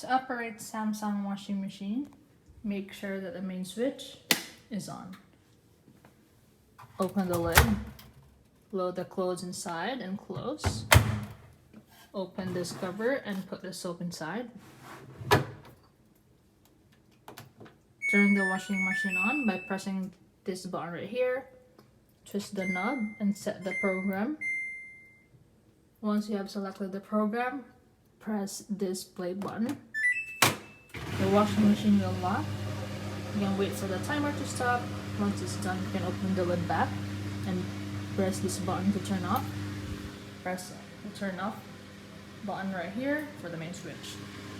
To operate Samsung washing machine, make sure that the main switch is on. Open the lid, load the clothes inside and close. Open this cover and put the soap inside. Turn the washing machine on by pressing this button right here. Twist the knob and set the program. Once you have selected the program, press this play button. The washing machine will lock. You can wait for the timer to stop. Once it's done, you can open the lid back and press this button to turn off. Press the turn off button right here for the main switch.